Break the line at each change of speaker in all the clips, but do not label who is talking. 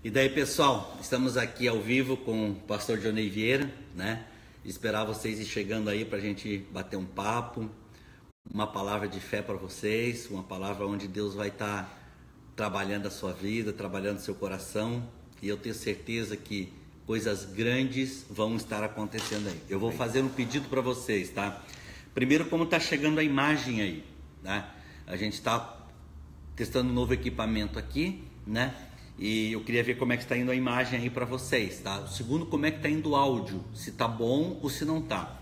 E daí, pessoal, estamos aqui ao vivo com o pastor Dionei Vieira, né? Esperar vocês ir chegando aí para a gente bater um papo, uma palavra de fé para vocês, uma palavra onde Deus vai estar trabalhando a sua vida, trabalhando o seu coração, e eu tenho certeza que coisas grandes vão estar acontecendo aí. Eu vou fazer um pedido para vocês, tá? Primeiro, como está chegando a imagem aí, né? A gente está testando um novo equipamento aqui, né? E eu queria ver como é que está indo a imagem aí para vocês, tá? O segundo, como é que está indo o áudio, se tá bom ou se não tá.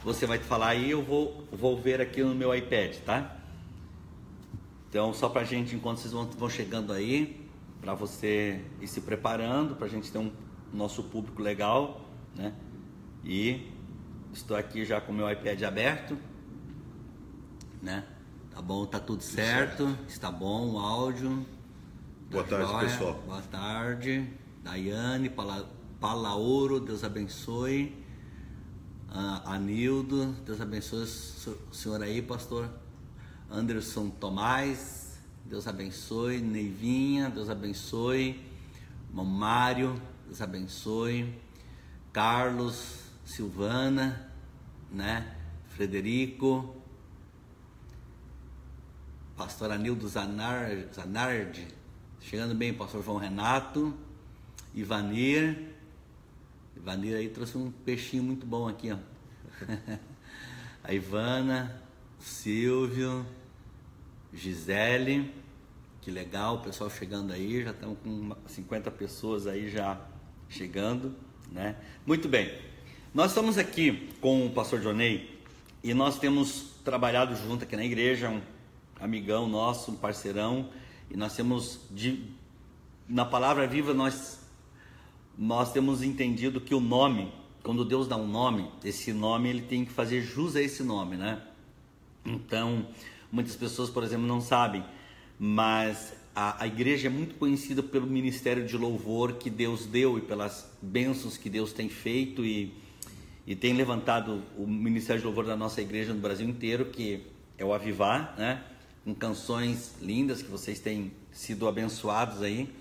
Você vai falar aí, eu vou ver aqui no meu iPad, tá? Então, só pra gente, enquanto vocês vão chegando aí, para você ir se preparando, pra gente ter um nosso público legal, né? E estou aqui já com o meu iPad aberto, né? Tá bom, tá tudo certo, está bom o áudio.
Boa tarde, pessoal.
Boa tarde, Daiane, Palaoro, Deus abençoe. Anildo, Deus abençoe o senhor aí, pastor. Anderson Tomás, Deus abençoe. Neivinha, Deus abençoe. Mário, Deus abençoe. Carlos, Silvana, né? Frederico, pastor Anildo Zanardi, chegando bem, pastor João Renato, Ivanir aí trouxe um peixinho muito bom aqui, ó. A Ivana, o Silvio, Gisele, que legal, o pessoal chegando aí, já estamos com 50 pessoas aí já chegando, né? Muito bem, nós estamos aqui com o pastor Dionei e nós temos trabalhado junto aqui na igreja, um amigão nosso, um parceirão, e nós temos, na Palavra Viva, nós temos entendido que o nome, quando Deus dá um nome, esse nome ele tem que fazer jus a esse nome, né? Então, muitas pessoas, por exemplo, não sabem, mas a igreja é muito conhecida pelo ministério de louvor que Deus deu e pelas bênçãos que Deus tem feito e tem levantado o ministério de louvor da nossa igreja no Brasil inteiro, que é o Avivar, né? Com canções lindas que vocês têm sido abençoados aí.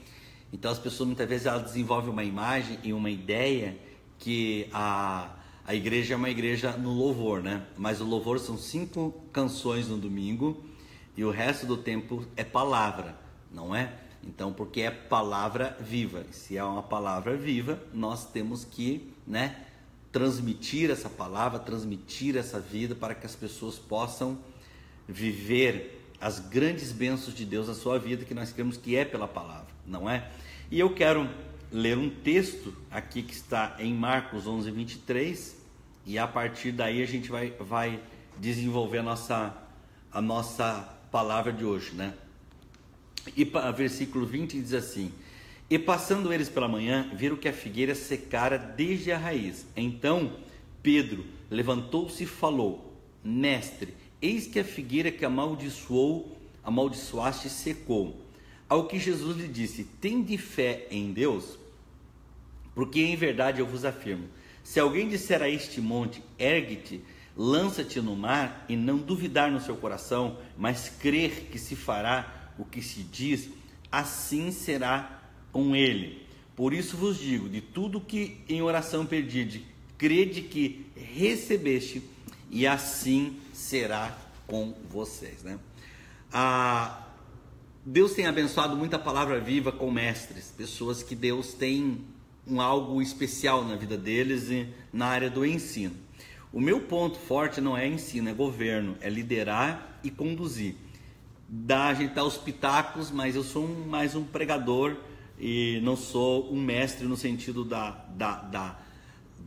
Então as pessoas muitas vezes elas desenvolvem uma imagem e uma ideia que a igreja é uma igreja no louvor, né? Mas o louvor são 5 canções no domingo e o resto do tempo é palavra, não é? Então, porque é palavra viva. Se é uma palavra viva, nós temos que, né, transmitir essa palavra, transmitir essa vida para que as pessoas possam viver as grandes bênçãos de Deus na sua vida, que nós cremos que é pela palavra, não é? E eu quero ler um texto aqui que está em Marcos 11, 23, e a partir daí a gente vai desenvolver a nossa palavra de hoje, né? E versículo 20 diz assim: E passando eles pela manhã, viram que a figueira secara desde a raiz. Então Pedro levantou-se e falou: Mestre, eis que a figueira que amaldiçoaste secou. Ao que Jesus lhe disse: Tende fé em Deus, porque em verdade eu vos afirmo, se alguém disser a este monte, ergue-te, lança-te no mar, e não duvidar no seu coração, mas crer que se fará o que se diz, assim será com ele. Por isso vos digo, de tudo que em oração pedide, crede que recebeste, e assim será com vocês, né? Deus tem abençoado muita palavra viva com mestres, pessoas que Deus tem algo especial na vida deles e na área do ensino. O meu ponto forte não é ensino, é governo, é liderar e conduzir. A gente dá os pitacos, mas eu sou mais um pregador e não sou um mestre no sentido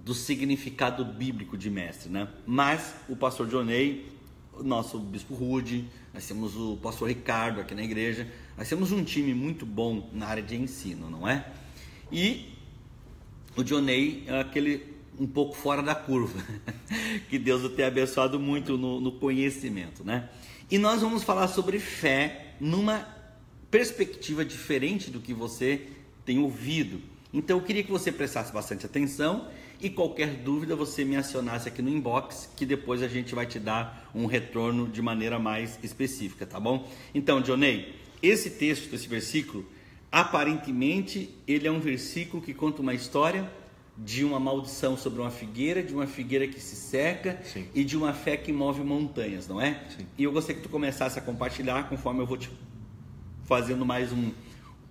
do significado bíblico de mestre, né? Mas o pastor Dionei, o nosso bispo Rude, nós temos o pastor Ricardo aqui na igreja, nós temos um time muito bom na área de ensino, não é? E o Dionei é aquele um pouco fora da curva, que Deus o tenha abençoado muito no conhecimento, né? E nós vamos falar sobre fé numa perspectiva diferente do que você tem ouvido. Então eu queria que você prestasse bastante atenção e qualquer dúvida você me acionasse aqui no inbox, que depois a gente vai te dar um retorno de maneira mais específica, tá bom? Então, Dionei, esse texto, esse versículo, aparentemente, ele é um versículo que conta uma história de uma maldição sobre uma figueira, de uma figueira que se seca. Sim. E de uma fé que move montanhas, não é? Sim. E eu gostaria que tu começasse a compartilhar, conforme eu vou te fazendo mais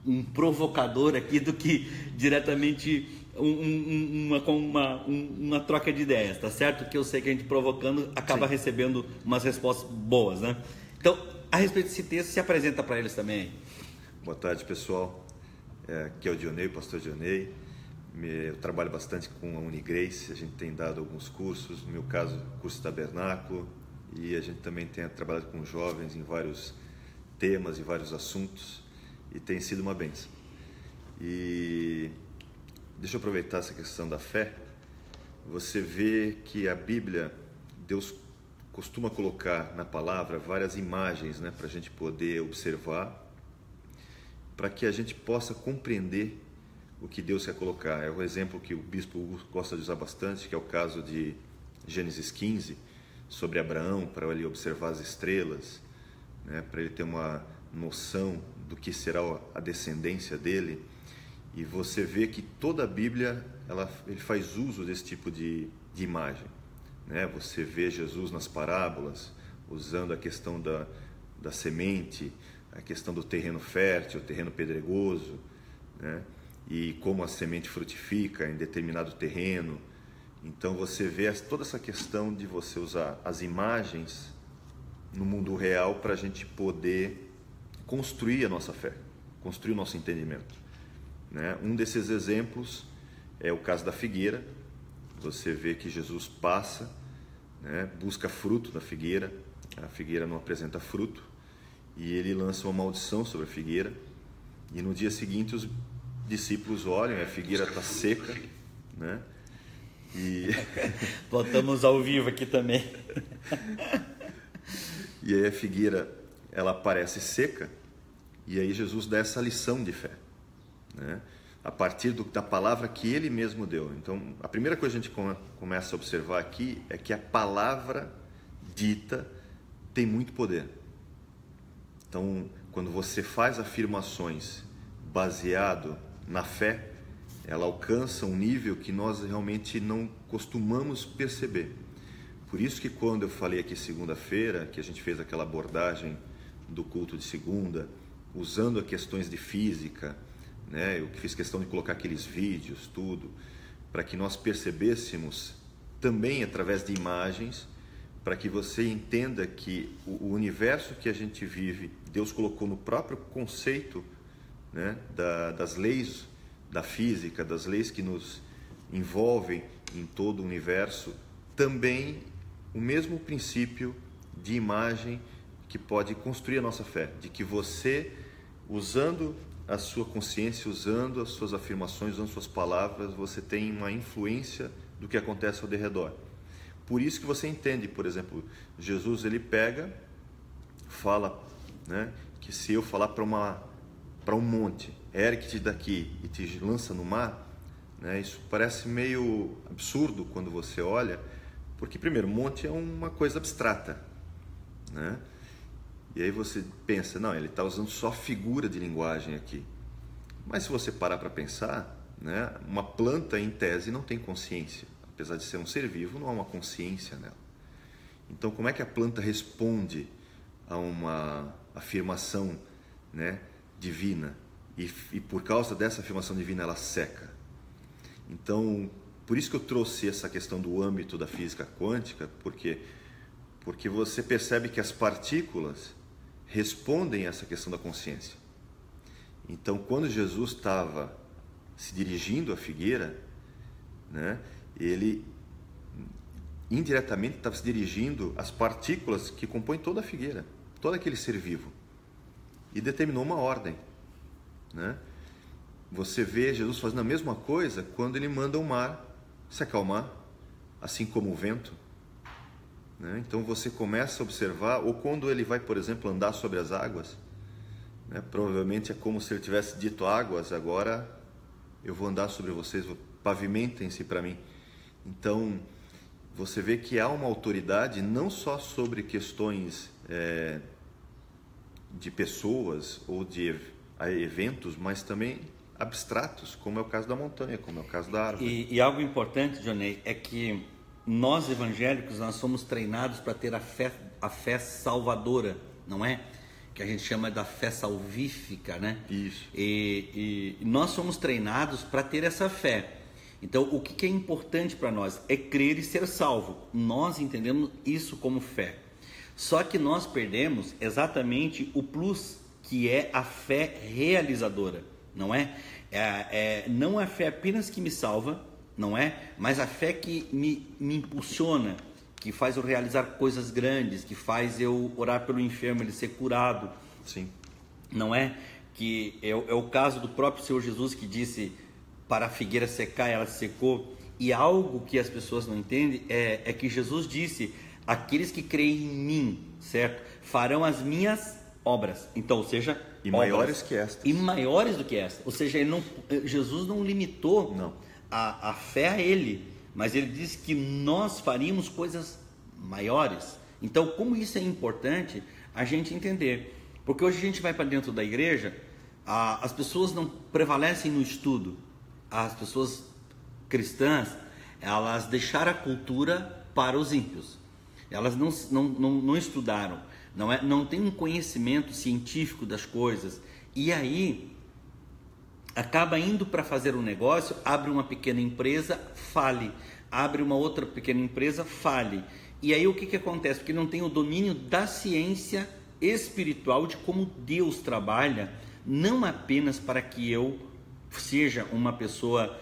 um provocador aqui do que diretamente uma troca de ideias, tá certo? Que eu sei que a gente provocando acaba Sim. recebendo umas respostas boas, né? Então, a respeito desse texto, se apresenta para eles também.
Boa tarde, pessoal. Aqui é o Dionei, o pastor Dionei. Eu trabalho bastante com a Unigrace, a gente tem dado alguns cursos, no meu caso, curso Tabernáculo, e a gente também tem trabalhado com jovens em vários temas e vários assuntos, e tem sido uma bênção. E deixa eu aproveitar essa questão da fé. Você vê que a Bíblia, Deus costuma colocar na palavra várias imagens, né, para a gente poder observar, para que a gente possa compreender o que Deus quer colocar. É o exemplo que o bispo gosta de usar bastante, que é o caso de Gênesis 15, sobre Abraão, para ele observar as estrelas, né, para ele ter uma noção do que será a descendência dele. E você vê que toda a Bíblia ele faz uso desse tipo de imagem, né? Você vê Jesus nas parábolas usando a questão da semente, a questão do terreno fértil, o terreno pedregoso, né? E como a semente frutifica em determinado terreno. Então você vê toda essa questão de você usar as imagens no mundo real para a gente poder construir a nossa fé, construir o nosso entendimento, né? Um desses exemplos é o caso da figueira. Você vê que Jesus passa, né, busca fruto da figueira, a figueira não apresenta fruto, e ele lança uma maldição sobre a figueira, e no dia seguinte os discípulos olham e a figueira está seca, né? E
botamos ao vivo aqui também.
E aí a figueira, ela aparece seca, e aí Jesus dá essa lição de fé, né? A partir da palavra que ele mesmo deu. Então, a primeira coisa que a gente começa a observar aqui é que a palavra dita tem muito poder. Então, quando você faz afirmações baseado na fé, ela alcança um nível que nós realmente não costumamos perceber. Por isso que quando eu falei aqui segunda-feira, que a gente fez aquela abordagem do culto de segunda, usando as questões de física, né? Eu fiz questão de colocar aqueles vídeos, tudo, para que nós percebêssemos também através de imagens, para que você entenda que o universo que a gente vive, Deus colocou no próprio conceito, né, das leis da física, das leis que nos envolvem em todo o universo, também o mesmo princípio de imagem que pode construir a nossa fé, de que você, usando a sua consciência, usando as suas afirmações, usando suas palavras, você tem uma influência do que acontece ao redor. Por isso que você entende, por exemplo, Jesus ele fala, né, que se eu falar para um monte, ergue-te daqui e te lança no mar, né, isso parece meio absurdo quando você olha, porque primeiro, monte é uma coisa abstrata, né? E aí você pensa, não, ele está usando só figura de linguagem aqui. Mas se você parar para pensar, né, uma planta em tese não tem consciência. Apesar de ser um ser vivo, não há uma consciência nela. Então, como é que a planta responde a uma afirmação, né, divina? E por causa dessa afirmação divina, ela seca. Então, por isso que eu trouxe essa questão do âmbito da física quântica, porque você percebe que as partículas respondem a essa questão da consciência. Então, quando Jesus estava se dirigindo à figueira, né, ele indiretamente estava se dirigindo às partículas que compõem toda a figueira, todo aquele ser vivo, e determinou uma ordem, né? Você vê Jesus fazendo a mesma coisa quando ele manda o mar se acalmar, assim como o vento, né? Então você começa a observar, ou quando ele vai, por exemplo, andar sobre as águas, né? Provavelmente é como se ele tivesse dito: águas, agora eu vou andar sobre vocês, pavimentem-se para mim. Então você vê que há uma autoridade não só sobre questões de pessoas ou de a eventos, mas também abstratos, como é o caso da montanha, como é o caso da árvore.
E algo importante, Johnny, é que nós evangélicos, nós somos treinados para ter a fé salvadora, não é? Que a gente chama da fé salvífica, né?
Isso.
E nós somos treinados para ter essa fé. Então, o que é importante para nós é crer e ser salvo. Nós entendemos isso como fé. Só que nós perdemos exatamente o plus, que é a fé realizadora, não é? Não a fé apenas que me salva, não é? Mas a fé que me impulsiona, que faz eu realizar coisas grandes, que faz eu orar pelo enfermo, ele ser curado.
Sim.
Não é? Que é o caso do próprio Senhor Jesus, que disse para a figueira secar, ela secou. E algo que as pessoas não entendem é que Jesus disse: aqueles que creem em mim, certo? Farão as minhas obras. Então, ou seja,
e maiores que estas.
E maiores do que esta. Ou seja, Jesus não limitou a fé a ele, mas ele disse que nós faríamos coisas maiores. Então, como isso é importante a gente entender. Porque hoje a gente vai para dentro da igreja, as pessoas não prevalecem no estudo. As pessoas cristãs, elas deixaram a cultura para os ímpios. Elas não estudaram, não têm um conhecimento científico das coisas. E aí, acaba indo para fazer um negócio, abre uma pequena empresa, fale. Abre uma outra pequena empresa, fale. E aí o que acontece? Porque não tem o domínio da ciência espiritual de como Deus trabalha, não apenas para que eu seja uma pessoa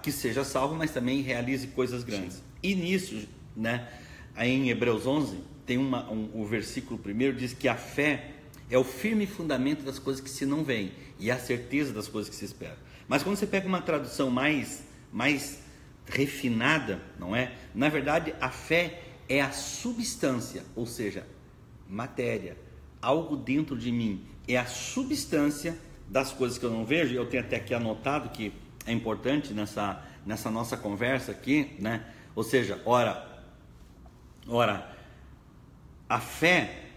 que seja salva, mas também realize coisas grandes. Sim. E nisso, né, aí em Hebreus 11, tem o versículo primeiro, diz que a fé é o firme fundamento das coisas que se não veem e a certeza das coisas que se esperam. Mas quando você pega uma tradução mais refinada, não é? Na verdade, a fé é a substância, ou seja, matéria, algo dentro de mim, é a substância das coisas que eu não vejo. Eu tenho até aqui anotado que é importante nessa nossa conversa aqui, né? Ou seja, ora, a fé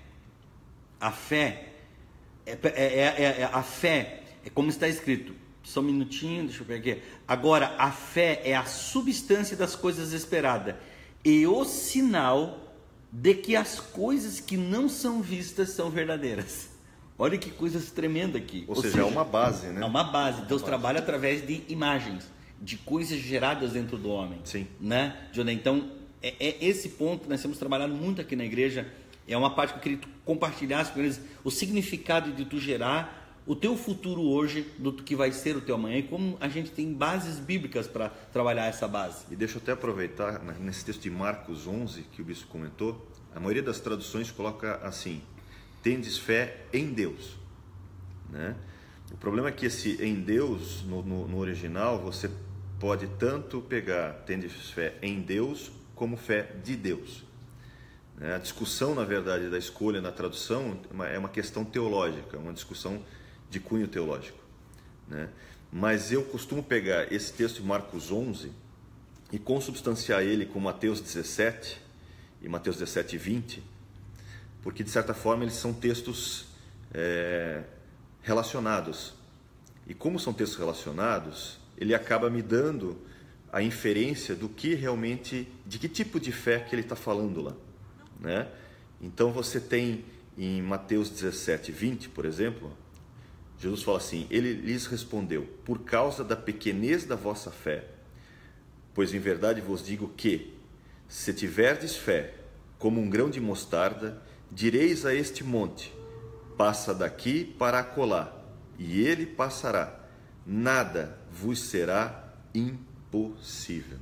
é como está escrito. Só um minutinho, deixa eu ver aqui. Agora, a fé é a substância das coisas esperadas e o sinal de que as coisas que não são vistas são verdadeiras. Olha que coisa tremenda aqui.
Ou seja, é uma base, né?
É uma base. Deus trabalha através de imagens, de coisas geradas dentro do homem.
Sim.
Né, Johnny? Então, é esse ponto que nós temos trabalhado muito aqui na igreja. É uma parte que eu queria que tu compartilhasse com eles, o significado de tu gerar o teu futuro hoje, do que vai ser o teu amanhã, e como a gente tem bases bíblicas para trabalhar essa base.
E deixa eu até aproveitar, nesse texto de Marcos 11, que o bispo comentou, a maioria das traduções coloca assim: tendes fé em Deus, né? O problema é que esse em Deus, no original, você pode tanto pegar tendes fé em Deus, como fé de Deus. A discussão, na verdade, da escolha na tradução é uma questão teológica, uma discussão de cunho teológico, né? Mas eu costumo pegar esse texto de Marcos 11 e consubstanciar ele com Mateus 17 e Mateus 17 e 20, porque de certa forma eles são textos relacionados. E como são textos relacionados, ele acaba me dando a inferência do que realmente, de que tipo de fé que ele está falando lá, né? Então você tem em Mateus 17, 20, por exemplo, Jesus fala assim: ele lhes respondeu: por causa da pequenez da vossa fé, pois em verdade vos digo que, se tiverdes fé como um grão de mostarda, direis a este monte: passa daqui para acolá, e ele passará, nada vos será impossível.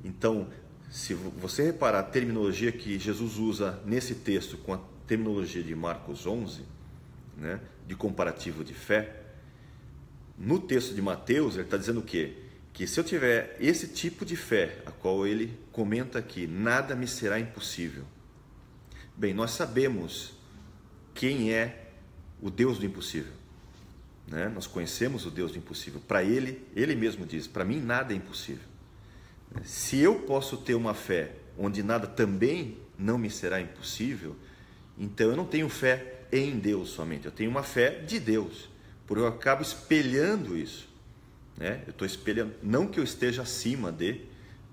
Então, se você reparar a terminologia que Jesus usa nesse texto com a terminologia de Marcos 11, né, de comparativo de fé, no texto de Mateus ele está dizendo o quê? Que se eu tiver esse tipo de fé, a qual ele comenta aqui, nada me será impossível. Bem, nós sabemos quem é o Deus do impossível, né? Nós conhecemos o Deus do impossível. Para ele mesmo diz: para mim nada é impossível. Se eu posso ter uma fé onde nada também não me será impossível, então eu não tenho fé em Deus somente, eu tenho uma fé de Deus, porque eu acabo espelhando isso, né? Eu estou espelhando, não que eu esteja acima de,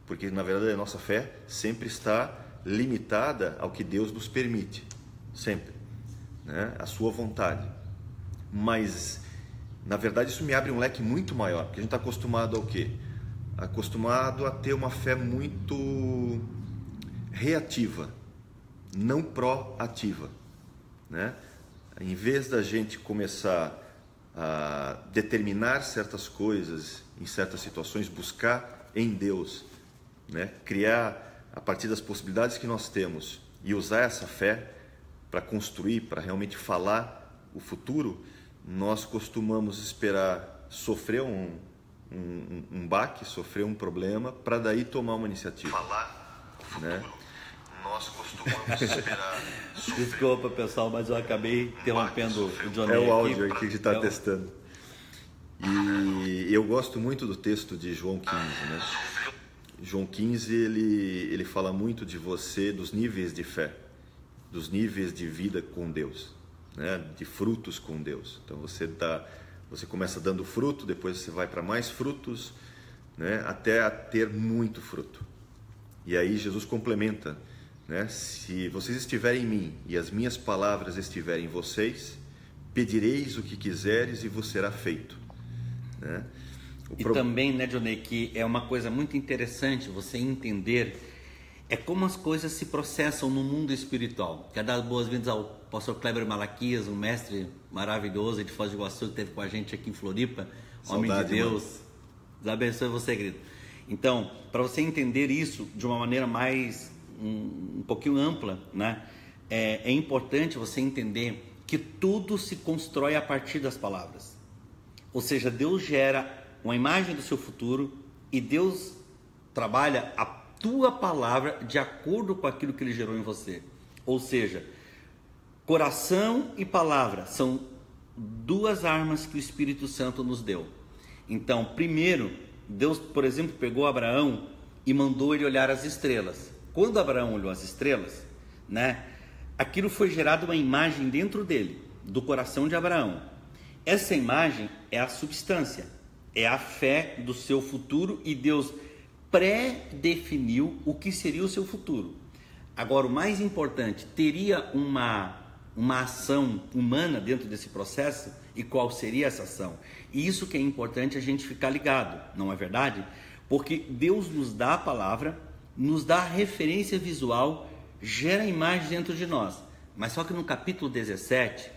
porque na verdade a nossa fé sempre está limitada ao que Deus nos permite, sempre, né? A sua vontade. Mas na verdade isso me abre um leque muito maior, porque a gente está acostumado ao quê? Acostumado a ter uma fé muito reativa, não proativa, né? Em vez da gente começar a determinar certas coisas em certas situações, buscar em Deus, né? Criar a partir das possibilidades que nós temos e usar essa fé para construir, para realmente falar o futuro, nós costumamos esperar sofrer um baque, sofrer um problema, para daí tomar uma iniciativa. Falar o futuro, né? Nós costumamos esperar.
Desculpa, pessoal, mas eu acabei interrompendo o Johnny.
É o áudio aqui que a gente está testando. E eu gosto muito do texto de João 15, né? João 15, ele fala muito de você, dos níveis de fé, dos níveis de vida com Deus, né? De frutos com Deus. Então você começa dando fruto, depois você vai para mais frutos, né? Até a ter muito fruto. E aí Jesus complementa, né? Se vocês estiverem em mim e as minhas palavras estiverem em vocês, pedireis o que quiseres e vos será feito, né?
Também, né, Johnny, que é uma coisa muito interessante você entender como as coisas se processam no mundo espiritual. Quero dar boas-vindas ao pastor Kleber Malaquias, um mestre maravilhoso de Foz do Iguaçu, que esteve com a gente aqui em Floripa. Saudade, homem de Deus. Mano. Deus abençoe você, querido. Então, para você entender isso de uma maneira mais um pouquinho ampla, né, é importante você entender que tudo se constrói a partir das palavras. Ou seja, Deus gera uma imagem do seu futuro e Deus trabalha a tua palavra de acordo com aquilo que Ele gerou em você. Ou seja, coração e palavra são duas armas que o Espírito Santo nos deu. Então, primeiro, Deus, por exemplo, pegou Abraão e mandou ele olhar as estrelas. Quando Abraão olhou as estrelas, né, aquilo foi gerado uma imagem dentro dele, do coração de Abraão. Essa imagem é a substância, é a fé do seu futuro, e Deus pré-definiu o que seria o seu futuro. Agora, o mais importante, teria uma ação humana dentro desse processo, e qual seria essa ação? E isso que é importante a gente ficar ligado, não é verdade? Porque Deus nos dá a palavra, nos dá a referência visual, gera imagem dentro de nós. Mas só que no capítulo 17,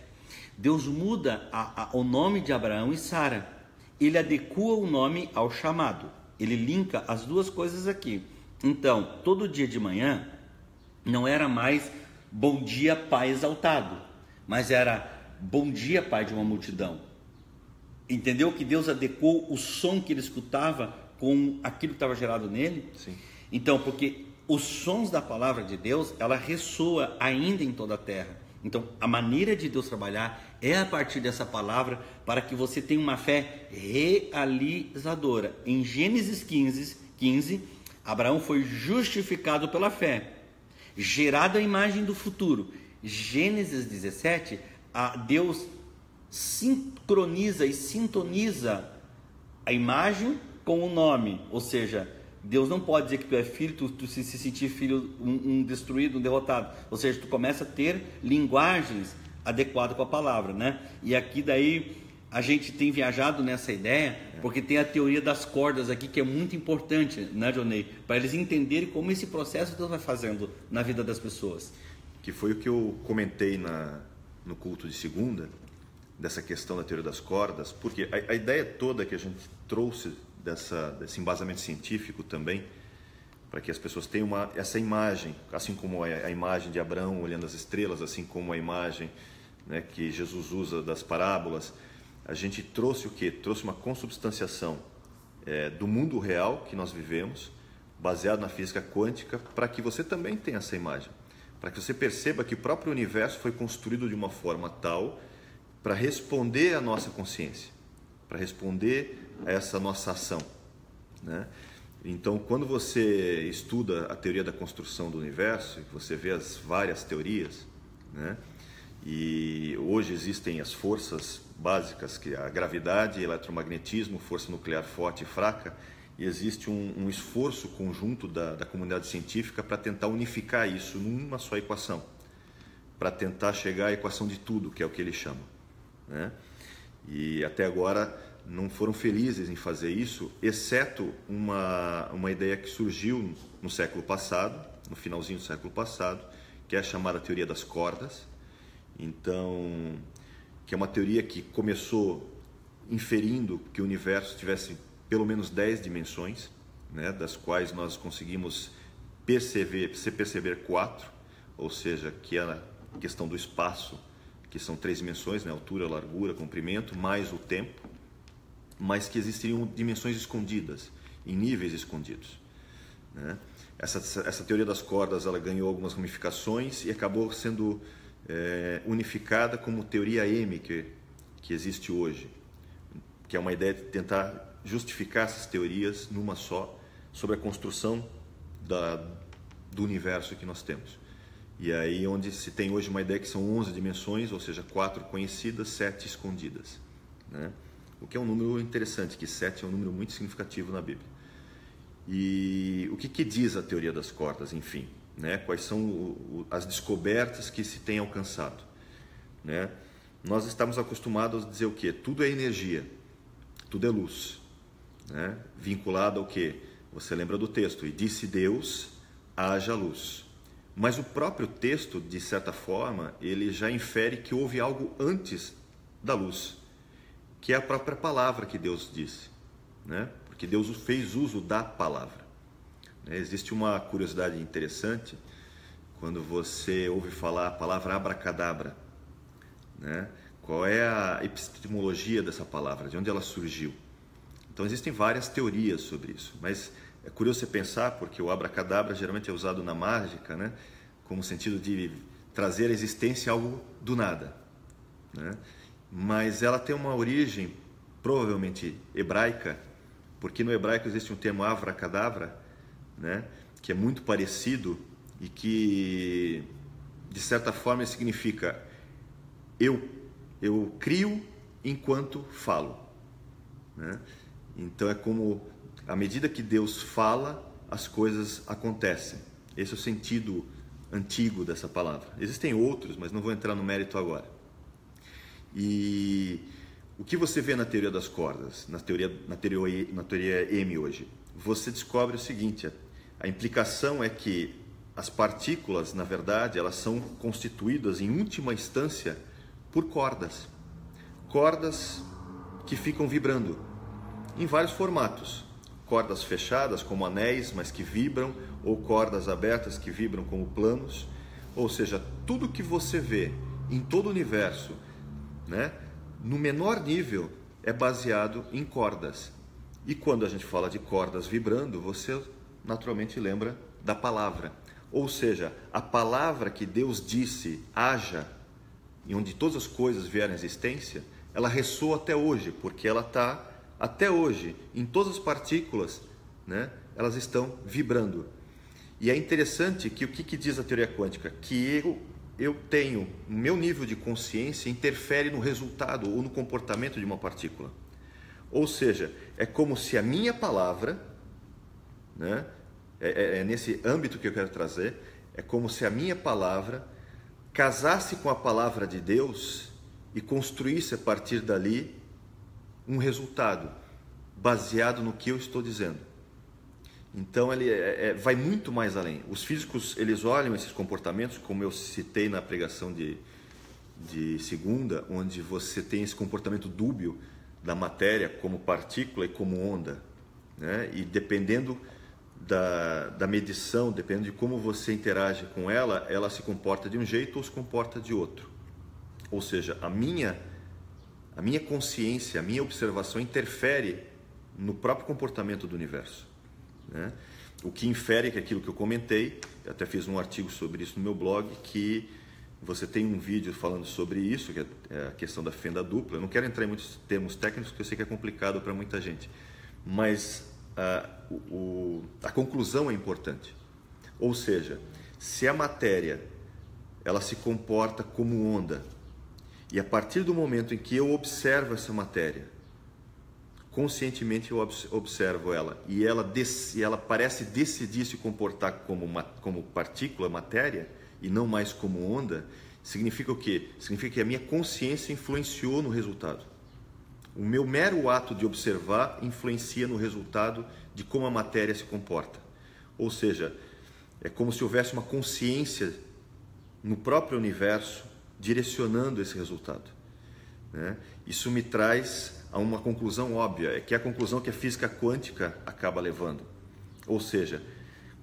Deus muda o nome de Abraão e Sara. Ele adequa o nome ao chamado. Ele linka as duas coisas aqui. Então, todo dia de manhã, não era mais bom dia, Pai exaltado, mas era bom dia, Pai de uma multidão. Entendeu que Deus adequou o som que ele escutava com aquilo que estava gerado nele?
Sim.
Então, porque os sons da palavra de Deus, ela ressoa ainda em toda a terra. Então, a maneira de Deus trabalhar é a partir dessa palavra, para que você tenha uma fé realizadora. Em Gênesis 15, Abraão foi justificado pela fé, gerada a imagem do futuro. Gênesis 17, Deus sincroniza e sintoniza a imagem com o nome. Ou seja, Deus não pode dizer que tu é filho, tu se sentir filho, um destruído, um derrotado. Ou seja, tu começa a ter linguagens adequadas com a palavra, né? E aqui daí a gente tem viajado nessa ideia, porque tem a teoria das cordas aqui, que é muito importante, né, Johnny? Para eles entenderem como esse processo Deus vai fazendo na vida das pessoas.
Que foi o que eu comentei no culto de segunda, dessa questão da teoria das cordas, porque a ideia toda que a gente trouxe desse embasamento científico também, para que as pessoas tenham essa imagem, assim como a imagem de Abraão olhando as estrelas, assim como a imagem, né, que Jesus usa das parábolas, a gente trouxe o quê? Trouxe uma consubstanciação do mundo real que nós vivemos, baseado na física quântica, para que você também tenha essa imagem, para que você perceba que o próprio universo foi construído de uma forma tal para responder à nossa consciência, para responder a essa nossa ação, né? Então, quando você estuda a teoria da construção do universo, você vê as várias teorias, né? E hoje existem as forças básicas, que é a gravidade, eletromagnetismo, força nuclear forte e fraca, e existe um esforço conjunto da comunidade científica para tentar unificar isso numa só equação, para tentar chegar à equação de tudo, que é o que ele chama, né? E até agora não foram felizes em fazer isso, exceto uma ideia que surgiu no século passado, no finalzinho do século passado, que é a chamada teoria das cordas. Então, que é uma teoria que começou inferindo que o universo tivesse pelo menos 10 dimensões, né, das quais nós conseguimos perceber 4, ou seja, que é a questão do espaço, que são 3 dimensões, né, altura, largura, comprimento, mais o tempo, mas que existiriam dimensões escondidas, em níveis escondidos, né? Essa teoria das cordas, ela ganhou algumas ramificações e acabou sendo unificada como teoria M, que existe hoje, que é uma ideia de tentar justificar essas teorias numa só, sobre a construção do universo que nós temos. E aí onde se tem hoje uma ideia que são 11 dimensões, ou seja, 4 conhecidas, 7 escondidas, né? O que é um número interessante, que 7 é um número muito significativo na Bíblia. E o que diz a teoria das cordas, enfim, né? Quais são as descobertas que se tem alcançado, né? Nós estamos acostumados a dizer o quê? Tudo é energia, tudo é luz, né? Vinculado ao quê? Você lembra do texto, e disse Deus, haja luz. Mas o próprio texto, de certa forma, ele já infere que houve algo antes da luz, que é a própria palavra que Deus disse, né? Porque Deus fez uso da palavra. Existe uma curiosidade interessante quando você ouve falar a palavra abracadabra, né? Qual é a epistemologia dessa palavra? De onde ela surgiu? Então existem várias teorias sobre isso, mas é curioso você pensar, porque o abracadabra geralmente é usado na mágica, né? Como sentido de trazer à existência algo do nada, né? Mas ela tem uma origem provavelmente hebraica, porque no hebraico existe um termo avracadabra, né? Que é muito parecido e que, de certa forma, significa eu crio enquanto falo, né? Então é como, à medida que Deus fala, as coisas acontecem. Esse é o sentido antigo dessa palavra. Existem outros, mas não vou entrar no mérito agora. E o que você vê na teoria das cordas, na teoria M hoje? Você descobre o seguinte: a implicação é que as partículas, na verdade, elas são constituídas em última instância por cordas. Cordas que ficam vibrando em vários formatos. Cordas fechadas, como anéis, mas que vibram, ou cordas abertas que vibram como planos. Ou seja, tudo que você vê em todo o universo, né, no menor nível, é baseado em cordas. E quando a gente fala de cordas vibrando, você naturalmente lembra da palavra. Ou seja, a palavra que Deus disse, haja, e onde todas as coisas vieram à existência, ela ressoa até hoje, porque ela está até hoje, em todas as partículas, né, elas estão vibrando. E é interessante que o que diz a teoria quântica? Que eu tenho, o meu nível de consciência interfere no resultado ou no comportamento de uma partícula. Ou seja, é como se a minha palavra, né, é nesse âmbito que eu quero trazer, é como se a minha palavra casasse com a palavra de Deus e construísse a partir dali um resultado baseado no que eu estou dizendo. Então ele vai muito mais além. Os físicos, eles olham esses comportamentos, como eu citei na pregação de segunda, onde você tem esse comportamento dúbio da matéria como partícula e como onda, né? E dependendo da medição, dependendo de como você interage com ela, ela se comporta de um jeito ou se comporta de outro. Ou seja, a minha consciência, a minha observação interfere no próprio comportamento do universo, né? O que infere que aquilo que eu comentei, eu até fiz um artigo sobre isso no meu blog, que você tem um vídeo falando sobre isso, que é a questão da fenda dupla. Eu não quero entrar em muitos termos técnicos, porque eu sei que é complicado para muita gente, mas a conclusão é importante. Ou seja, se a matéria ela se comporta como onda, E a partir do momento em que eu observo essa matéria, conscientemente eu observo ela, e ela parece decidir se comportar como partícula, matéria, e não mais como onda, significa o quê? Significa que a minha consciência influenciou no resultado. O meu mero ato de observar influencia no resultado de como a matéria se comporta. Ou seja, é como se houvesse uma consciência no próprio universo direcionando esse resultado, né? Isso me traz a uma conclusão óbvia, que é a conclusão que a física quântica acaba levando. Ou seja,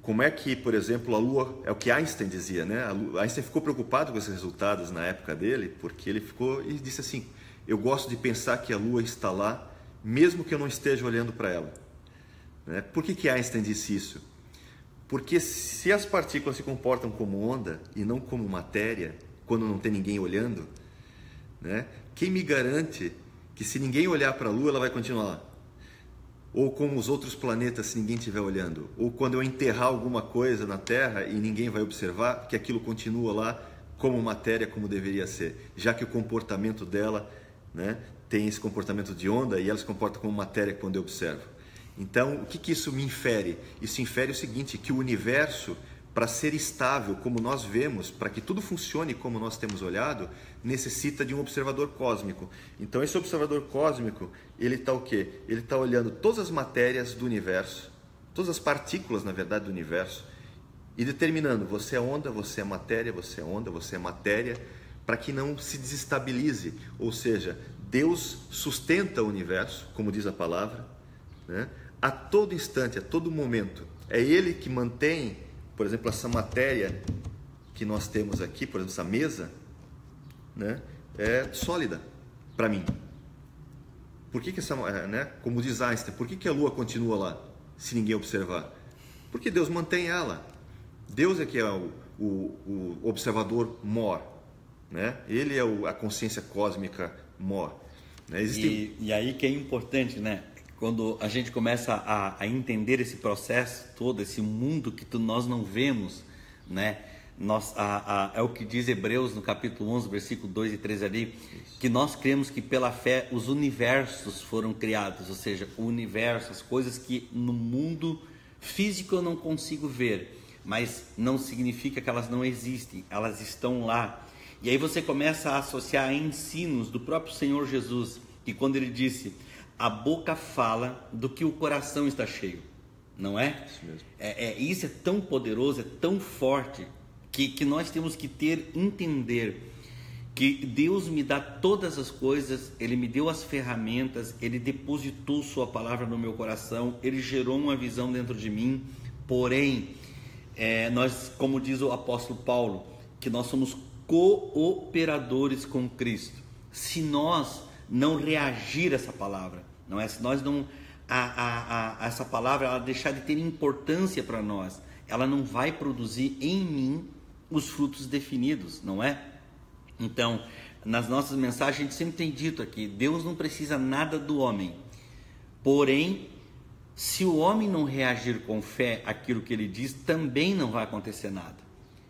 como é que, por exemplo, a Lua, é o que Einstein dizia, né? Einstein ficou preocupado com esses resultados na época dele, porque ele ficou e disse assim: eu gosto de pensar que a Lua está lá, mesmo que eu não esteja olhando para ela. Né? Por que Einstein disse isso? Porque se as partículas se comportam como onda e não como matéria, quando não tem ninguém olhando, né? Quem me garante que se ninguém olhar para a Lua, ela vai continuar lá? Ou como os outros planetas, se ninguém estiver olhando? Ou quando eu enterrar alguma coisa na Terra e ninguém vai observar, que aquilo continua lá como matéria, como deveria ser, já que o comportamento dela, né, tem esse comportamento de onda e ela se comporta como matéria quando eu observo. Então, o que isso me infere? Isso infere o seguinte, que o universo, para ser estável como nós vemos, para que tudo funcione como nós temos olhado, necessita de um observador cósmico. Então esse observador cósmico, ele está o quê? Ele está olhando todas as matérias do universo, todas as partículas, na verdade, do universo, e determinando, você é onda, você é matéria, você é onda, você é matéria, para que não se desestabilize. Ou seja, Deus sustenta o universo, como diz a palavra, né? A todo instante, a todo momento. É Ele que mantém, por exemplo, essa matéria que nós temos aqui, por exemplo, essa mesa, né, é sólida para mim. Por que essa, né, como diz Einstein, por que a Lua continua lá, se ninguém observar? Porque Deus mantém ela. Deus é que é o observador mor, né? Ele é a consciência cósmica mor. Né?
E aí que é importante, né? Quando a gente começa a entender esse processo todo, esse mundo que nós não vemos, né? É o que diz Hebreus no capítulo 11, versículo 2 e 3 ali, isso, que nós cremos que pela fé os universos foram criados, ou seja, o universo, as coisas que no mundo físico eu não consigo ver, mas não significa que elas não existem, elas estão lá. E aí você começa a associar ensinos do próprio Senhor Jesus, que quando ele disse: a boca fala do que o coração está cheio, não é?
Isso mesmo.
Isso é tão poderoso, é tão forte, que nós temos que entender que Deus me dá todas as coisas, Ele me deu as ferramentas, Ele depositou Sua palavra no meu coração, Ele gerou uma visão dentro de mim, porém, nós, como diz o apóstolo Paulo, que nós somos cooperadores com Cristo. Se nós não reagir a essa palavra, não é? Se nós não essa palavra ela deixar de ter importância para nós, ela não vai produzir em mim os frutos definidos, não é? Então, nas nossas mensagens a gente sempre tem dito aqui, Deus não precisa nada do homem, porém, se o homem não reagir com fé àquilo que ele diz, também não vai acontecer nada,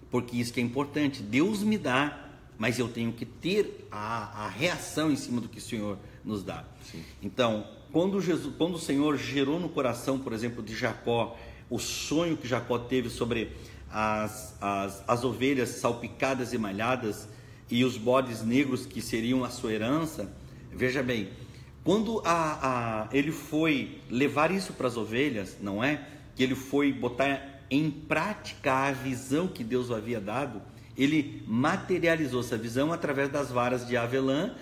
porque isso que é importante. Deus me dá, mas eu tenho que ter a reação em cima do que o Senhor nos dá. Sim. Então, quando o Senhor gerou no coração, por exemplo, de Jacó, o sonho que Jacó teve sobre as ovelhas salpicadas e malhadas e os bodes negros que seriam a sua herança, veja bem, quando ele foi levar isso para as ovelhas, não é? Que ele foi botar em prática a visão que Deus havia dado, ele materializou essa visão através das varas de avelã,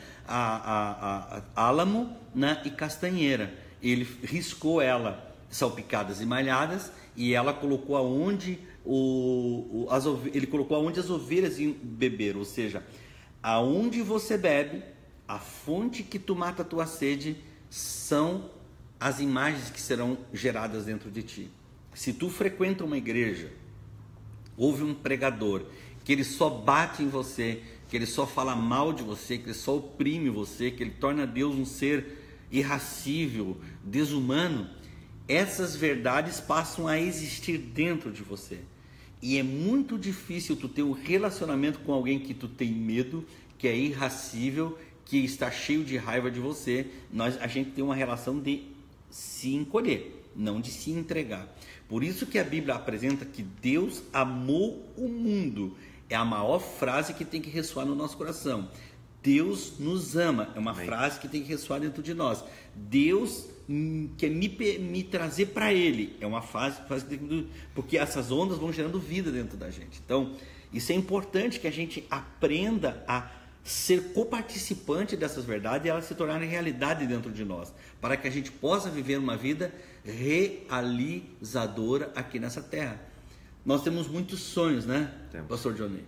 álamo, né, e castanheira. Ele riscou ela salpicadas e malhadas e ela colocou aonde ele colocou aonde as ovelhas iam beber, ou seja, aonde você bebe, a fonte que tu mata a tua sede são as imagens que serão geradas dentro de ti. Se tu frequenta uma igreja, houve um pregador que ele só bate em você, que ele só fala mal de você, que ele só oprime você, que ele torna Deus um ser irracível, desumano, essas verdades passam a existir dentro de você. E é muito difícil tu ter um relacionamento com alguém que tu tem medo, que é irracível, que está cheio de raiva de você. A gente tem uma relação de se encolher, não de se entregar. Por isso que a Bíblia apresenta que Deus amou o mundo. É a maior frase que tem que ressoar no nosso coração. Deus nos ama. É uma
Amém.
frase que tem que ressoar dentro de nós. Deus quer me trazer para Ele. É uma frase porque essas ondas vão gerando vida dentro da gente. Então, isso é importante que a gente aprenda a ser coparticipante dessas verdades e elas se tornarem realidade dentro de nós, para que a gente possa viver uma vida realizadora aqui nessa terra. Nós temos muitos sonhos, né, Pastor Johnny?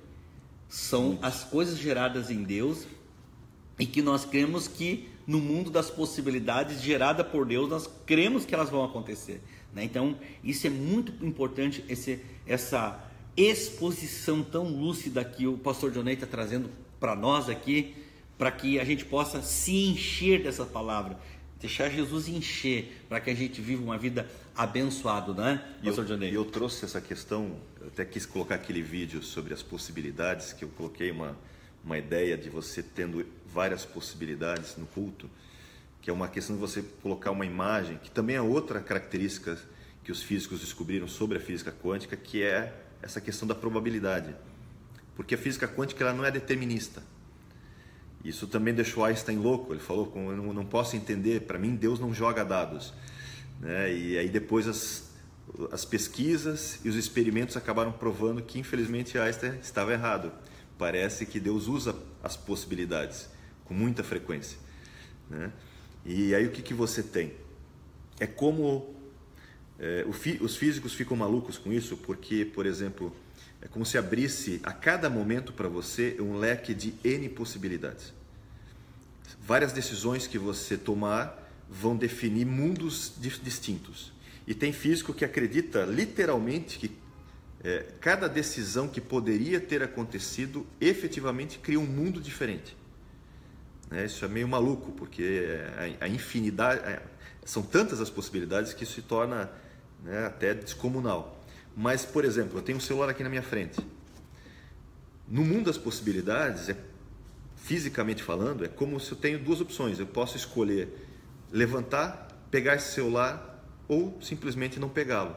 São as coisas geradas em Deus e que nós cremos que no mundo das possibilidades gerada por Deus, nós cremos que elas vão acontecer, né? Então, isso é muito importante, essa exposição tão lúcida que o Pastor Johnny está trazendo para nós aqui, para que a gente possa se encher dessa palavra, deixar Jesus encher, para que a gente viva uma vida abençoada, né, Pastor Johnny?
Eu trouxe essa questão, eu até quis colocar aquele vídeo sobre as possibilidades, que eu coloquei uma ideia de você tendo várias possibilidades no culto, que é uma questão de você colocar uma imagem, que também é outra característica que os físicos descobriram sobre a física quântica, que é essa questão da probabilidade. Porque a física quântica ela não é determinista. Isso também deixou Einstein louco. Ele falou: eu não posso entender, para mim Deus não joga dados, né? E aí depois as pesquisas e os experimentos acabaram provando que infelizmente Einstein estava errado. Parece que Deus usa as possibilidades com muita frequência, né? E aí o que você tem? É como os físicos ficam malucos com isso, porque, por exemplo, é como se abrisse a cada momento para você um leque de N possibilidades. Várias decisões que você tomar vão definir mundos distintos. E tem físico que acredita literalmente que cada decisão que poderia ter acontecido efetivamente cria um mundo diferente. Isso é meio maluco, porque a infinidade, são tantas as possibilidades que isso se torna, né, até descomunal. Mas, por exemplo, eu tenho um celular aqui na minha frente. No mundo das possibilidades, fisicamente falando, é como se eu tenho duas opções. Eu posso escolher levantar, pegar esse celular ou simplesmente não pegá-lo.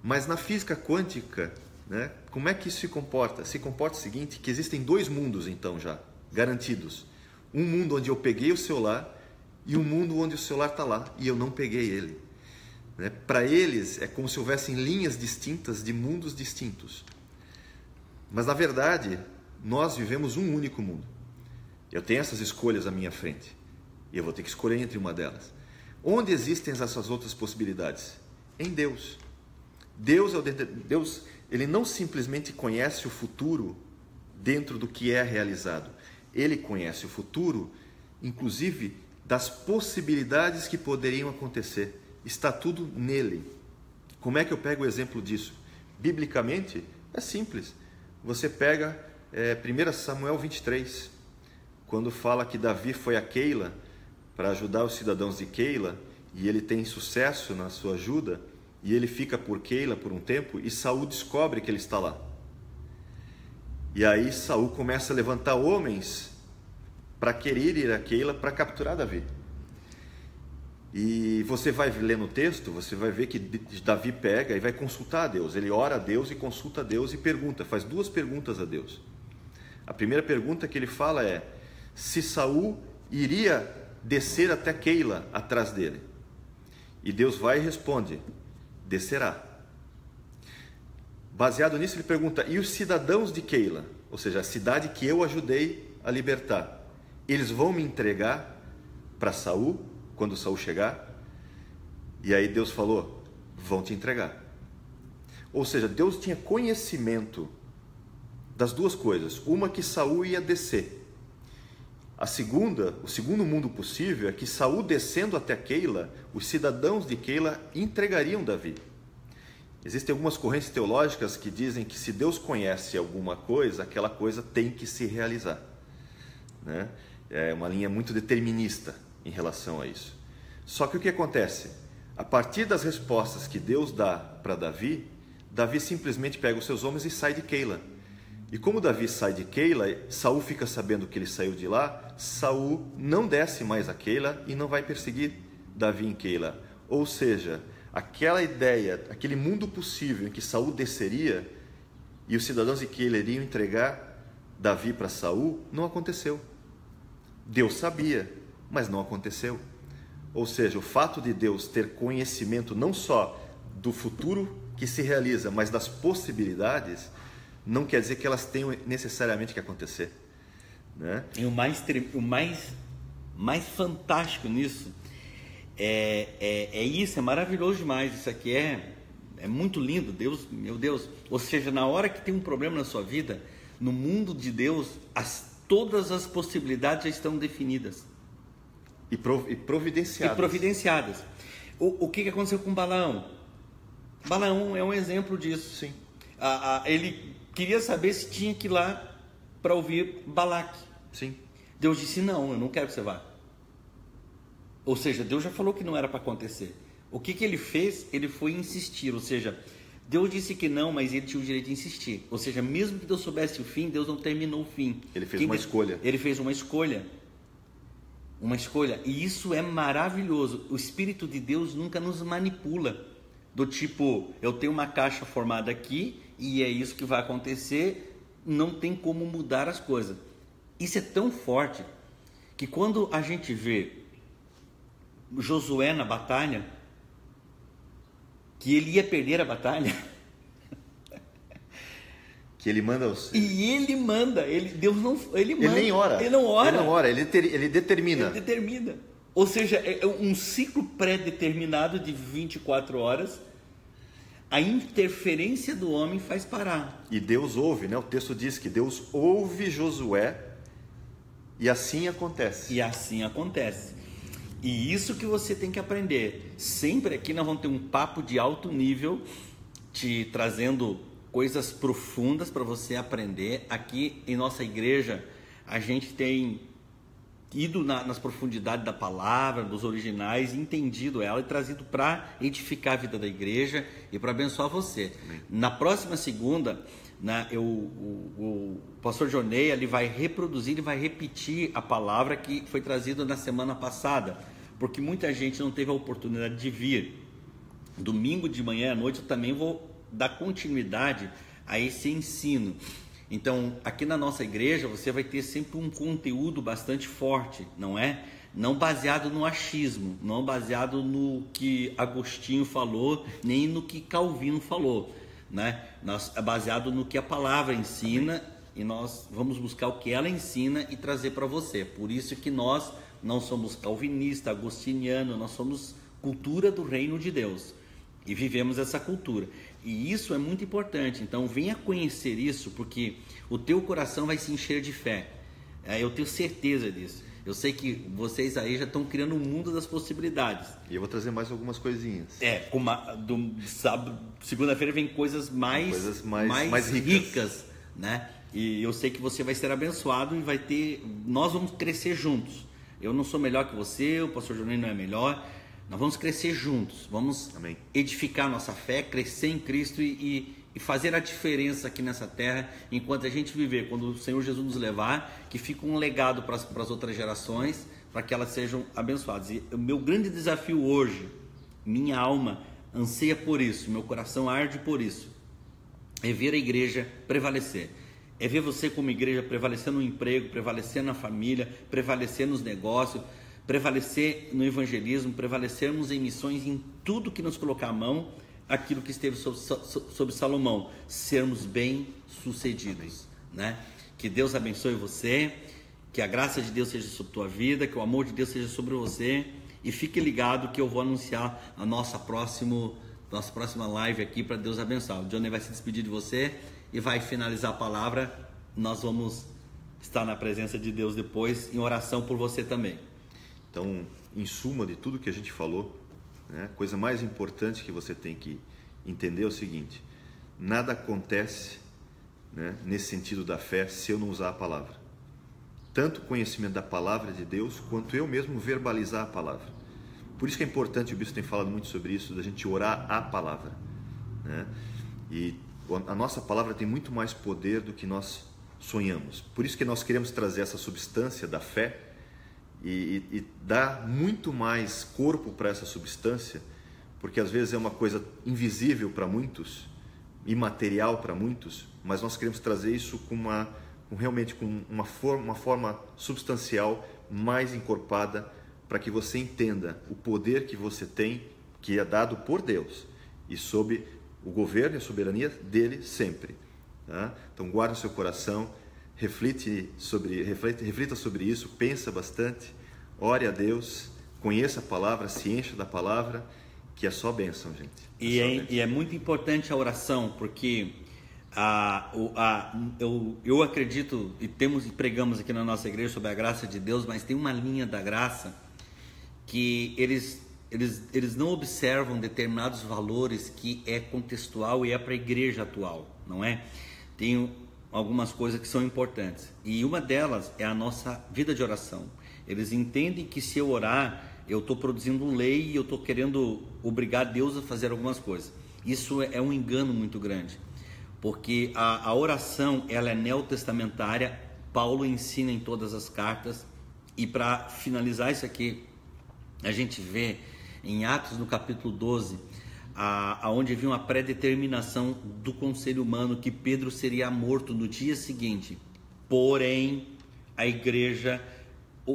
Mas na física quântica, né, como é que isso se comporta? Se comporta o seguinte, que existem dois mundos então já, garantidos. Um mundo onde eu peguei o celular e um mundo onde o celular está lá e eu não peguei ele. Para eles é como se houvessem linhas distintas de mundos distintos. Mas na verdade, nós vivemos um único mundo. Eu tenho essas escolhas à minha frente e eu vou ter que escolher entre uma delas. Onde existem essas outras possibilidades? Em Deus. Deus, ele não simplesmente conhece o futuro dentro do que é realizado. Ele conhece o futuro, inclusive, das possibilidades que poderiam acontecer. Está tudo nele. Como é que eu pego o exemplo disso? Biblicamente, é simples. Você pega 1 Samuel 23, quando fala que Davi foi a Keila para ajudar os cidadãos de Keila, e ele tem sucesso na sua ajuda, e ele fica por Keila por um tempo, e Saul descobre que ele está lá. E aí Saul começa a levantar homens para querer ir a Keila para capturar Davi. E você vai ler no texto, você vai ver que Davi pega e vai consultar a Deus. Ele ora a Deus e consulta a Deus e pergunta, faz duas perguntas a Deus. A primeira pergunta que ele fala é se Saul iria descer até Keila atrás dele. E Deus vai e responde, descerá. Baseado nisso ele pergunta, e os cidadãos de Keila, ou seja, a cidade que eu ajudei a libertar, eles vão me entregar para Saul quando Saul chegar? E aí Deus falou, vão te entregar. Ou seja, Deus tinha conhecimento das duas coisas. Uma, que Saul ia descer. A segunda, o segundo mundo possível é que Saul descendo até Keila, os cidadãos de Keila entregariam Davi. Existem algumas correntes teológicas que dizem que se Deus conhece alguma coisa, aquela coisa tem que se realizar, né? É uma linha muito determinista em relação a isso. Só que o que acontece? A partir das respostas que Deus dá para Davi, Davi simplesmente pega os seus homens e sai de Keila. E como Davi sai de Keila, Saul fica sabendo que ele saiu de lá, Saul não desce mais a Keila e não vai perseguir Davi em Keila. Ou seja, aquela ideia, aquele mundo possível em que Saul desceria e os cidadãos de Keila iriam entregar Davi para Saul, não aconteceu. Deus sabia, mas não aconteceu. Ou seja, o fato de Deus ter conhecimento não só do futuro que se realiza, mas das possibilidades, não quer dizer que elas tenham necessariamente que acontecer, né?
E o mais fantástico nisso é isso, é maravilhoso demais. Isso aqui é muito lindo, Deus, meu Deus. Ou seja, na hora que tem um problema na sua vida, no mundo de Deus, todas as possibilidades já estão definidas
e providenciadas.
O que aconteceu com Balaão? Balaão é um exemplo disso.
Sim.
Ele queria saber se tinha que ir lá para ouvir Balaque.
Sim.
Deus disse: não, eu não quero que você vá. Ou seja, Deus já falou que não era para acontecer. O que ele fez? Ele foi insistir. Ou seja, Deus disse que não, mas ele tinha o direito de insistir. Ou seja, mesmo que Deus soubesse o fim, Deus não terminou o fim.
Ele fez uma escolha.
Ele fez uma escolha. Uma escolha. E isso é maravilhoso. O Espírito de Deus nunca nos manipula. Do tipo, eu tenho uma caixa formada aqui e é isso que vai acontecer, não tem como mudar as coisas. Isso é tão forte que quando a gente vê Josué na batalha, que ele ia perder a batalha,
que ele manda os...
E ele manda, Deus não, ele manda.
Ele nem ora.
Ele não ora.
Ele não ora, ele determina.
Ele determina. Ou seja, é um ciclo pré-determinado de 24 horas. A interferência do homem faz parar.
E Deus ouve, né? O texto diz que Deus ouve Josué e assim acontece.
E assim acontece. E isso que você tem que aprender. Sempre aqui nós vamos ter um papo de alto nível, te trazendo coisas profundas para você aprender. Aqui em nossa igreja, a gente tem ido nas profundidades da palavra, dos originais, entendido ela e trazido para edificar a vida da igreja e para abençoar você. Amém. Na próxima segunda, o pastor Jonei, ele vai reproduzir e vai repetir a palavra que foi trazida na semana passada, porque muita gente não teve a oportunidade de vir. Domingo de manhã à noite eu também vou dar continuidade a esse ensino. Então, aqui na nossa igreja, você vai ter sempre um conteúdo bastante forte, não é? Não baseado no achismo, não baseado no que Agostinho falou, nem no que Calvino falou, né? É baseado no que a palavra ensina e nós vamos buscar o que ela ensina e trazer para você. Por isso que nós não somos calvinistas, agostinianos, nós somos cultura do reino de Deus e vivemos essa cultura. E isso é muito importante. Então venha conhecer isso, porque o teu coração vai se encher de fé. Eu tenho certeza disso. Eu sei que vocês aí já estão criando um mundo das possibilidades.
E eu vou trazer mais algumas coisinhas.
Segunda-feira vem coisas mais ricas, né? E eu sei que você vai ser abençoado e vai ter... Nós vamos crescer juntos. Eu não sou melhor que você, o pastor Jonei não é melhor. Nós vamos crescer juntos, vamos
Amém.
Edificar nossa fé, crescer em Cristo e fazer a diferença aqui nessa terra, enquanto a gente viver, quando o Senhor Jesus nos levar, que fica um legado para as outras gerações, para que elas sejam abençoadas. E o meu grande desafio hoje, minha alma anseia por isso, meu coração arde por isso, é ver a igreja prevalecer. É ver você como igreja prevalecer no emprego, prevalecer na família, prevalecer nos negócios, prevalecer no evangelismo, prevalecermos em missões, em tudo que nos colocar a mão, aquilo que esteve sobre Salomão, sermos bem sucedidos, né? Que Deus abençoe você, que a graça de Deus seja sobre a tua vida, que o amor de Deus seja sobre você, e fique ligado que eu vou anunciar a nossa próxima live aqui para Deus abençoar. O Johnny vai se despedir de você e vai finalizar a palavra. Nós vamos estar na presença de Deus depois em oração por você também.
Então, em suma de tudo que a gente falou, né, a coisa mais importante que você tem que entender é o seguinte: nada acontece, né, nesse sentido da fé se eu não usar a palavra. Tanto o conhecimento da palavra de Deus, quanto eu mesmo verbalizar a palavra. Por isso que é importante, o bispo tem falado muito sobre isso, da gente orar a palavra, né? E a nossa palavra tem muito mais poder do que nós sonhamos. Por isso que nós queremos trazer essa substância da fé e dar muito mais corpo para essa substância, porque às vezes é uma coisa invisível para muitos, imaterial para muitos, mas nós queremos trazer isso realmente com uma forma substancial, mais encorpada, para que você entenda o poder que você tem, que é dado por Deus e sob o governo e a soberania dele sempre. Tá? Então guarde o seu coração, reflita sobre isso, pensa bastante, ore a Deus, conheça a palavra, se encha da palavra, que é só bênção, gente.
E é muito importante a oração, porque eu acredito, e pregamos aqui na nossa igreja sobre a graça de Deus, mas tem uma linha da graça que eles não observam determinados valores que é contextual e é para a igreja atual, não é? Tem algumas coisas que são importantes, e uma delas é a nossa vida de oração. Eles entendem que se eu orar, eu estou produzindo lei e eu estou querendo obrigar Deus a fazer algumas coisas. Isso é um engano muito grande, porque a oração, ela é neotestamentária. Paulo ensina em todas as cartas. E para finalizar isso aqui, a gente vê em Atos no capítulo 12, onde havia uma pré-determinação do conselho humano que Pedro seria morto no dia seguinte. Porém, a igreja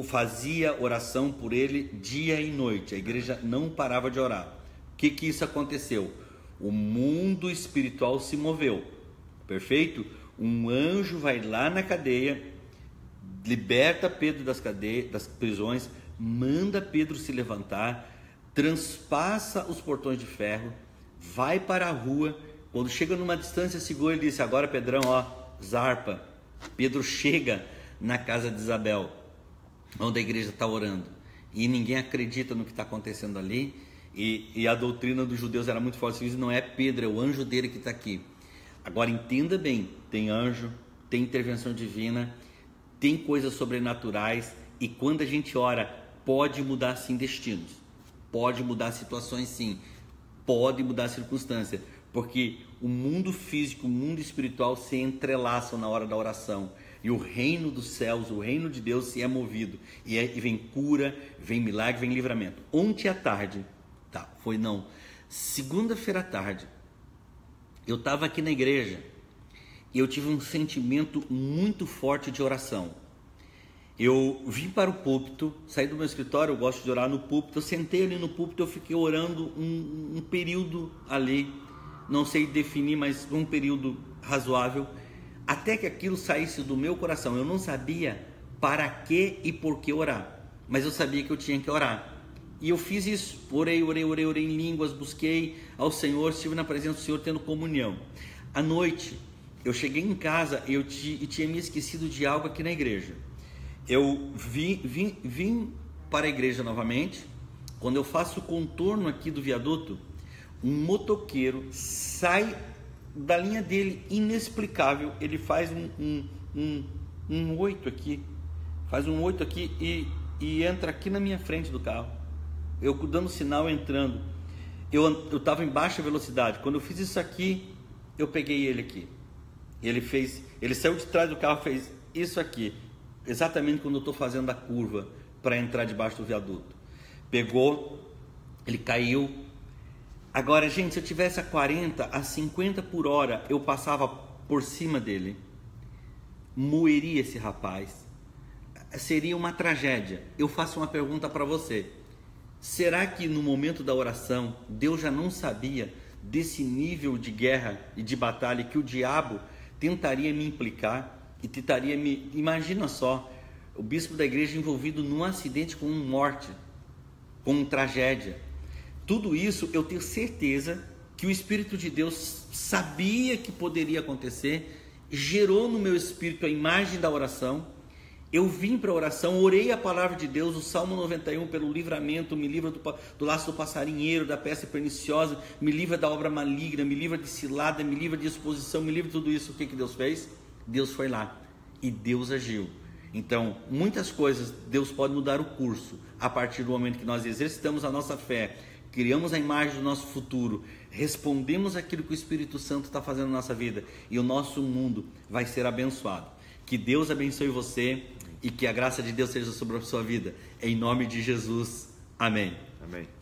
fazia oração por ele dia e noite. A igreja não parava de orar. O que isso aconteceu? O mundo espiritual se moveu. Perfeito? Um anjo vai lá na cadeia, liberta Pedro das prisões, manda Pedro se levantar, transpassa os portões de ferro, vai para a rua. Quando chega numa distância segura, ele disse: agora, Pedrão, zarpa. Pedro chega na casa de Isabel, onde a igreja está orando, e ninguém acredita no que está acontecendo ali, e a doutrina dos judeus era muito forte. Isso não é Pedro, é o anjo dele que está aqui. Agora entenda bem, tem anjo, tem intervenção divina, tem coisas sobrenaturais, e quando a gente ora, pode mudar sim destinos, pode mudar situações sim, pode mudar circunstâncias, porque o mundo físico, o mundo espiritual se entrelaçam na hora da oração, e o reino dos céus, o reino de Deus se é movido, e vem cura, vem milagre, vem livramento. Ontem à tarde, segunda-feira à tarde, eu estava aqui na igreja e eu tive um sentimento muito forte de oração. Eu vim para o púlpito, saí do meu escritório, eu gosto de orar no púlpito, eu sentei ali no púlpito, eu fiquei orando um período ali, não sei definir, mas um período razoável, até que aquilo saísse do meu coração. Eu não sabia para que e por que orar, mas eu sabia que eu tinha que orar. E eu fiz isso, orei em línguas, busquei ao Senhor, estive na presença do Senhor tendo comunhão. À noite, eu cheguei em casa e tinha me esquecido de algo aqui na igreja. Eu vim para a igreja novamente. Quando eu faço o contorno aqui do viaduto, um motoqueiro sai da linha dele, inexplicável. Ele faz um 8 aqui, e entra aqui na minha frente do carro. Eu dando sinal, entrando. Eu estava em baixa velocidade. Quando eu fiz isso aqui, eu peguei ele aqui. Ele saiu de trás do carro, fez isso aqui, exatamente quando eu estou fazendo a curva para entrar debaixo do viaduto. Pegou, ele caiu. Agora, gente, se eu tivesse a 40, a 50 por hora, eu passava por cima dele, moeria esse rapaz, seria uma tragédia. Eu faço uma pergunta para você: será que no momento da oração, Deus já não sabia desse nível de guerra e de batalha que o diabo tentaria me implicar e tentaria me... Imagina só, o bispo da igreja envolvido num acidente com morte, com tragédia. Tudo isso eu tenho certeza que o Espírito de Deus sabia que poderia acontecer, gerou no meu espírito a imagem da oração. Eu vim para a oração, orei a palavra de Deus, o Salmo 91, pelo livramento, me livra do laço do passarinheiro, da peste perniciosa, me livra da obra maligna, me livra de cilada, me livra de exposição, me livra de tudo isso. O que Deus fez? Deus foi lá e Deus agiu. Então, muitas coisas, Deus pode mudar o curso a partir do momento que nós exercitamos a nossa fé, criamos a imagem do nosso futuro, respondemos aquilo que o Espírito Santo está fazendo na nossa vida, e o nosso mundo vai ser abençoado. Que Deus abençoe você e que a graça de Deus seja sobre a sua vida. Em nome de Jesus. Amém.
Amém.